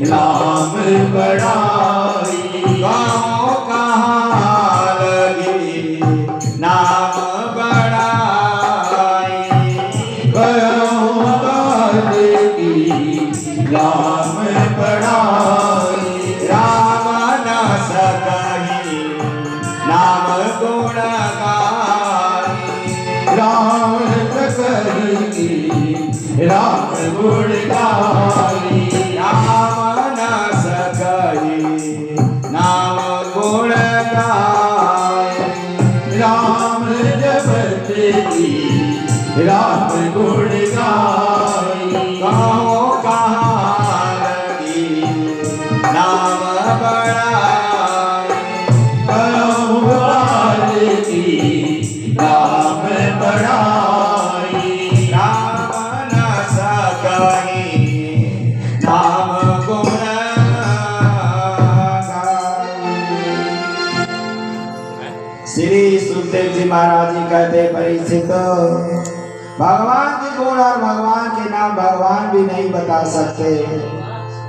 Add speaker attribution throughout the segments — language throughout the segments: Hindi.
Speaker 1: राम बड़ाई गाँव कहाँ लगी नाम बड़ाई गाँव लगी राम बड़ाई राम न सकही नाम गुण गाई राम सकही राम गुण गाई राम न सकही नाम गुण गाई राम जपति राम गुण गाई गाँव कहाँ लगी नाम बड़ाई गाँव लगी राम बड़ाई राम न सकही नाम गुण गाई। श्री सुखदेव जी महाराज जी कहते परीक्षित भगवान के गुण और भगवान के नाम भगवान भी नहीं बता सकते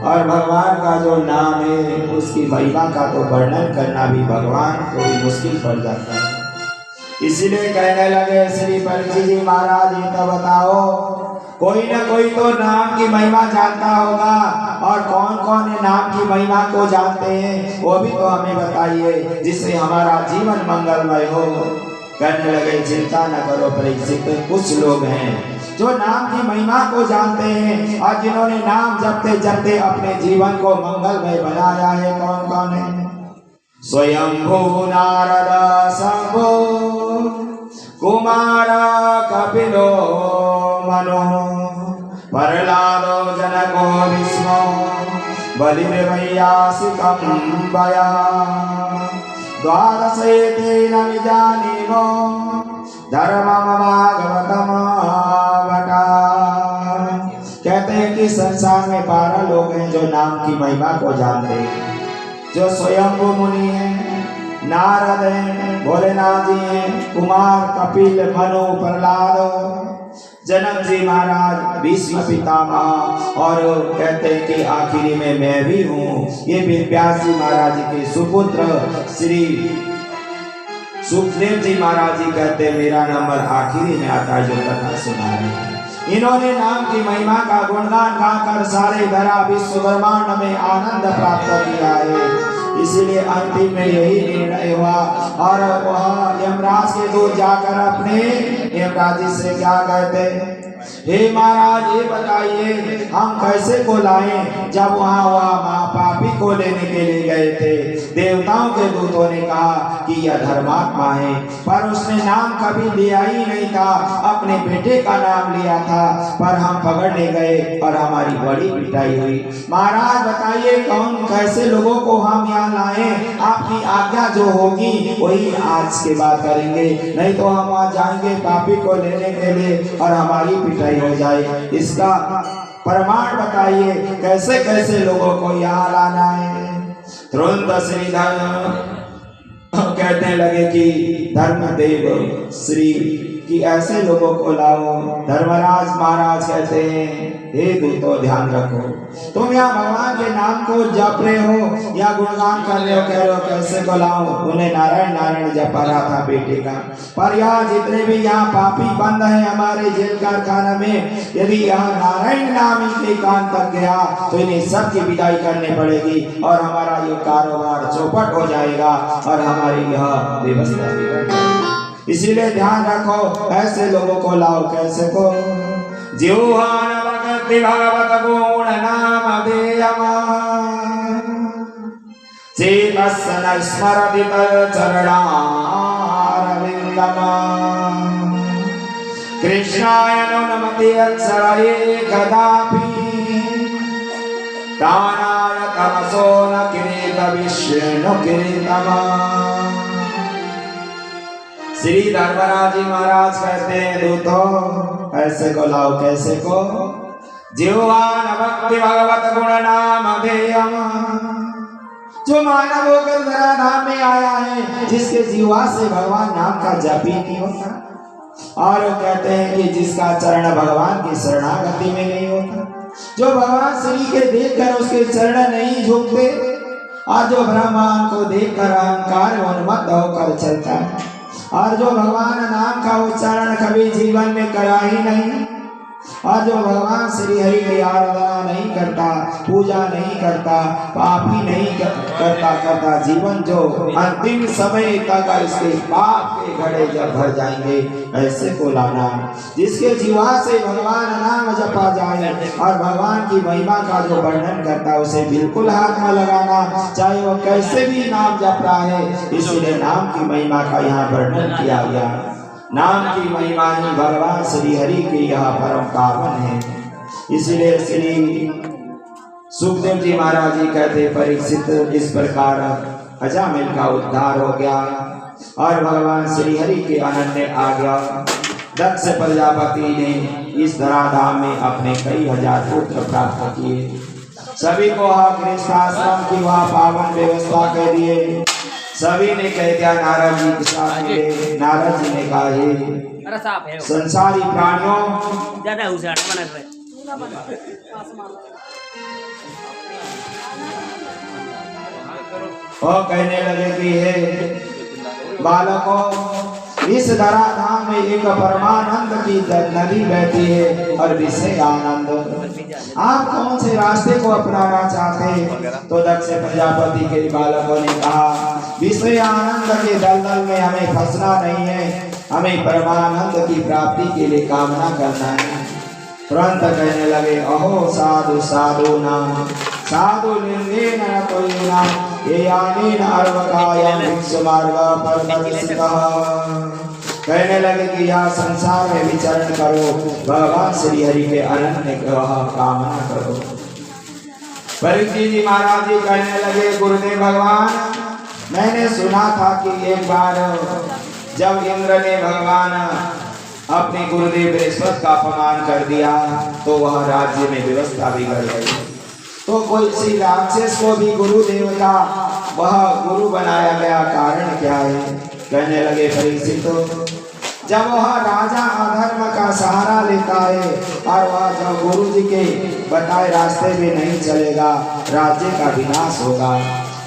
Speaker 1: और भगवान का जो नाम है उसकी महिमा का तो वर्णन करना भी भगवान को भी मुश्किल पड़ जाता है। इसीलिए कहने लगे श्री परीक्षित जी महाराज जी तो बताओ कोई ना कोई तो नाम की महिमा जानता होगा और कौन कौन है नाम की महिमा को जानते हैं वो भी तो हमें बताइए जिससे हमारा जीवन मंगलमय हो। कहने लगे चिंता न करो परीक्षित कुछ लोग हैं जो नाम की महिमा को जानते हैं और जिन्होंने नाम जपते जपते अपने जीवन को मंगलमय बनाया है। कौन कौन है? स्वयंभू नारद शंभो कुमार कपिलो मनो प्रहलादो जनको विष्णु बलिर्वैयासिकं वया द्वादशेतेन विजानीनो धर्ममभागवतमवटा। कहते हैं कि संसार में 12 लोग हैं जो नाम की महिमा को जानते हैं, जो स्वयंभू मुनि हैं, नारद हैं, भोलेनाथ जी हैं, कुमार कपिल मनु प्रहलाद जनक जी महाराज भीष्म पितामह और कहते हैं कि आखिरी में मैं भी हूँ। ये व्यास जी महाराज जी के सुपुत्र श्री सुखदेव जी महाराज जी कहते हैं मेरा नंबर आखिरी में आता है जो कथा सुना रहे हैं। इन्होंने नाम की महिमा का गुणगान गाकर सारे धरा विश्व ब्रह्मांड में आनंद प्राप्त किया है। इसीलिए अंतिम में यही निर्णय हुआ और वह यमराज के दूत जाकर अपने यमराज जी से क्या कहते, हे महाराज ये बताइए हम कैसे को लाएं। जब वहाँ महापापी को लेने के लिए गए थे देवताओं के दूतों ने कहा कि यह धर्मात्मा है, पर उसने नाम कभी लिया ही नहीं था, अपने बेटे का नाम लिया था, पर हम पकड़ने गए और हमारी बड़ी पिटाई हुई। महाराज बताइए कौन कैसे लोगों को हम यहाँ लाएं, आपकी आज्ञा जो होगी वही आज के बाद करेंगे, नहीं तो हम वहाँ जाएंगे पापी को लेने के लिए और हमारी पिटाई हो जाए। इसका प्रमाण बताइए कैसे कैसे लोगों को यहाँ लाना है। तुरंत श्रीधर कहने लगे कि धर्मदेव श्री कि ऐसे लोगों को लाओ। धर्मराज महाराज कहते हैं हे दूतों ध्यान रखो, तुम यहाँ भगवान के नाम को जप रहे हो या गुणगान कर रहे हो, कह रहे हो कैसे को लाओ। उन्हें नारायण नारायण जपा रहा था बेटे का, पर यहाँ जितने भी यहाँ पापी बंद हैं हमारे जेल कारखाना में, यदि यहाँ नारायण नाम इनके कान तक गया तो इन्हें सबकी विदाई करनी पड़ेगी और हमारा ये कारोबार चौपट हो जाएगा और हमारी यह व्यवस्था बिगड़ जाएगी। इसीलिए ध्यान रखो ऐसे लोगों को लाओ। कैसे को? जिह्वान भगति भगवत गुण नाम देयमा चेतस्य न स्मरति चरणारविन्दमा कृष्णाय नो नमति अक्षरये कदापि दानाय तमसो न किरीट विष्णु किरीटमा। श्री धर्मराज जी महाराज कहते हैं दूतों ऐसे को लाओ। कैसे को? जिह्वान भक्ति भगवत गुण नाम देयम, जो मानव होकर धरा धाम में आया है जिसके जीवा से भगवान नाम का जप ही नहीं होता, और वो कहते हैं कि जिसका चरण भगवान की शरणागति में नहीं होता, जो भगवान श्री के देखकर उसके चरण नहीं झुकते, और जो ब्रह्मांड को देखकर अहंकार उन्मत्त होकर चलता है, और जो भगवान नाम का उच्चारण कभी जीवन में करा ही नहीं, और जो भगवान श्री हरि की आराधना नहीं करता, पूजा नहीं करता, पापी नहीं करता जीवन जो अंतिम समय तक इसके पाप के घड़े जब भर जाएंगे, ऐसे को लाना जिसके जीवा से भगवान नाम जपा जाए और भगवान की महिमा का जो वर्णन करता है उसे बिल्कुल हाथ में लगाना, चाहे वो कैसे भी नाम जप रहा है। इसलिए नाम की महिमा का यहाँ वर्णन किया गया। नाम की महिमा ही भगवान श्री हरि के यहाँ परम पावन है। इसलिए श्री सुखदेव जी महाराज जी कहते, परीक्षित इस प्रकार अजामिल का उद्धार हो गया और भगवान श्री हरि के अनन्य आ गया। दक्ष प्रजापति ने इस धराधाम में अपने कई हजार पुत्र प्राप्त किए, सभी को गृहस्थाश्रम की वह पावन व्यवस्था कर दिए। सभी ने कह दिया नारद जी के साथ मिले। नारद जी ने कहा, संसारी प्राणियों और कहने लगे कि हे बालकों, इस धराधाम में एक परमानंद की नदी बहती है और विषय आनंद। आप कौन से रास्ते को अपनाना चाहते हैं? तो दक्ष प्रजापति के बालकों ने कहा, विषय आनंद के दलदल में हमें फंसना नहीं है, हमें परमानंद की प्राप्ति के लिए कामना करना है। तुरंत कहने लगे, अहो साधु साधु नाम साधु लिंगेन नतोयिना एयानेन अर्वकायं भिक्षुमार्ग परदर्शितः। कहने लगे कि यह संसार में विचरण करो, भगवान श्री हरि के अनन्य कामना करो। परीक्षित जी महाराज जी कहने लगे, गुरुदेव भगवान, मैंने सुना था कि एक बार जब इंद्र ने भगवान अपने गुरुदेव बृहस्पति का अपमान कर दिया तो वह राज्य में व्यवस्था बिगड़ गई। तो कोई सी राक्षस को भी गुरुदेव का वह गुरु बनाया गया, कारण क्या है? कहने लगे, परीक्षित, जब वह राजा अधर्म का सहारा लेता है और वह जब गुरु जी के बताए रास्ते में नहीं चलेगा, राज्य का विनाश होगा।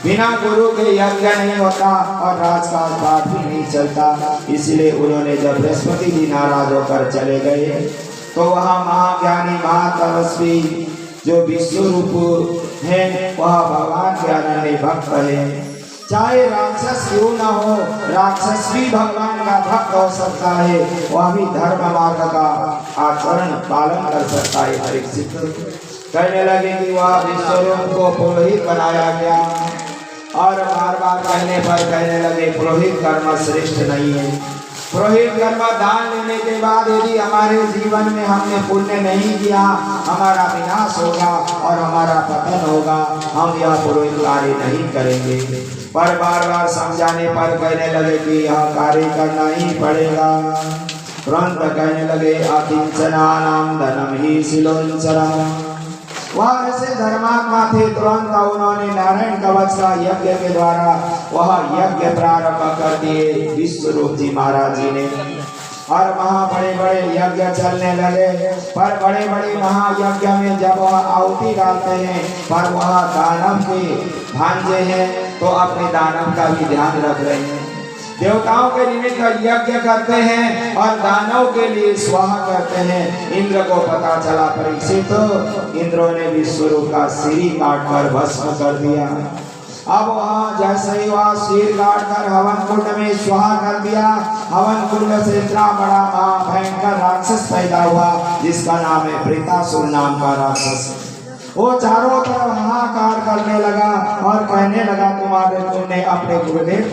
Speaker 1: बिना गुरु के यज्ञ नहीं होता और राजकाज पाठ भी नहीं चलता। इसलिए उन्होंने जब बृहस्पति जी नाराज होकर चले गए तो वह महाज्ञानी महातपस्वी जो विश्व रूप है वह भगवान के अनन्य भक्त है। चाहे राक्षस क्यों न हो, राक्षस भी भगवान का भक्त हो सकता है, वह भी धर्म मार्ग का आचरण पालन कर सकता है। परीक्षित कहने लगे कि वह विश्वरूप को पुरोहित बनाया गया और बार बार कहने पर कहने लगे, पुरोहित कर्म श्रेष्ठ नहीं है। पुरोहित कर्म दान लेने के बाद यदि हमारे जीवन में हमने पुण्य नहीं किया, हमारा विनाश होगा और हमारा पतन होगा, हम यह पुरोहित कार्य नहीं करेंगे। पर बार बार समझाने पर कहने लगे कि यह कार्य करना ही पड़ेगा। तुरंत कहने लगे, अकिंचनानां धनम ही शिलोंचरम्। वह ऐसे धर्मात्मा थे, तुरंत उन्होंने नारायण कवच का यज्ञ के द्वारा वह यज्ञ प्रारंभ कर दिए विश्वरूप जी महाराज जी ने। और बड़े बड़े यज्ञ चलने लगे। पर बड़े बड़े महायज्ञ में जब वह आहुति डालते हैं, पर वह दानव के भांजे हैं तो अपने दानव का भी ध्यान रख रहे हैं। देवताओं के निमित्त यज्ञ करते हैं और दानव के लिए स्वाहा करते हैं। इंद्र को पता चला, परीक्षित, इंद्रों ने विश्वरूप का सिर काट कर भस्म कर दिया। अब वहाँ जैसे ही वह सिर काट कर हवन कुंड में स्वाहा कर दिया, हवन कुंड से इतना बड़ा भयंकर राक्षस पैदा हुआ जिसका नाम है प्रेतासुर नाम का राक्षस। वो चारों तरफ हाहाकार करने लगा और कहने लगा, तुमने अपने गुरुदेव